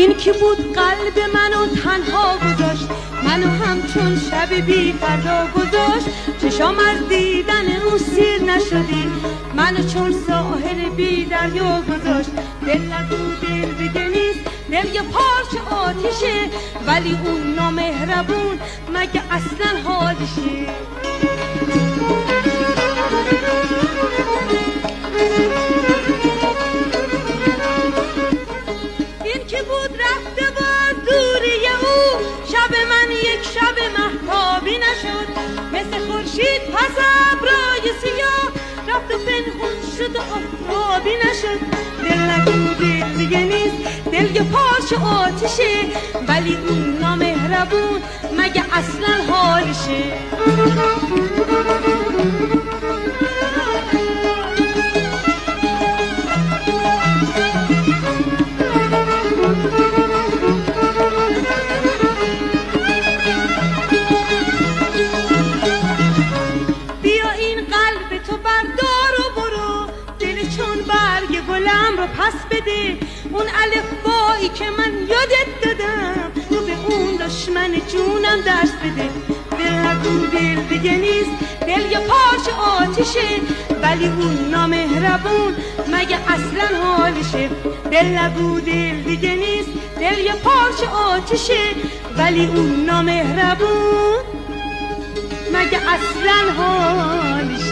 این که بود قلب منو تنها گذاشت، منو همچون شب بی فردا گذاشت. چشام از دیدن اون سیر نشدی، منو چون ساحل بی دریا گذاشت. دل نگو دل دیگه نیست، دل یه پارچه آتیشه، ولی اون نامهربون مگه اصلا حالشه. این که بود رفته با دوری او، شب من یک شب مهتابی نشد. مثل خورشید پس ابرای سیاه رفت و پنهون شد و آفتابی نشد. دل نگو دل دیگه نیست، دل یه پارچه آتیشه، ولی اون نامهربون مگه اصلا حالشه. بیا این قلب تو بردار و برو، دل چون برگ گلم رو پس بده. اون الفبایی که من یادت دادم، تو به اون دشمن جونم درس بده. دل نگو دل دیگه نیست، دل یه پارچه آتیشه، ولی اون نامهربون مگه اصلا حالشه. دل نگو دل دیگه نیست، دل یه پارچه آتیشه، ولی اون نامهربون مگه اصلا حالشه.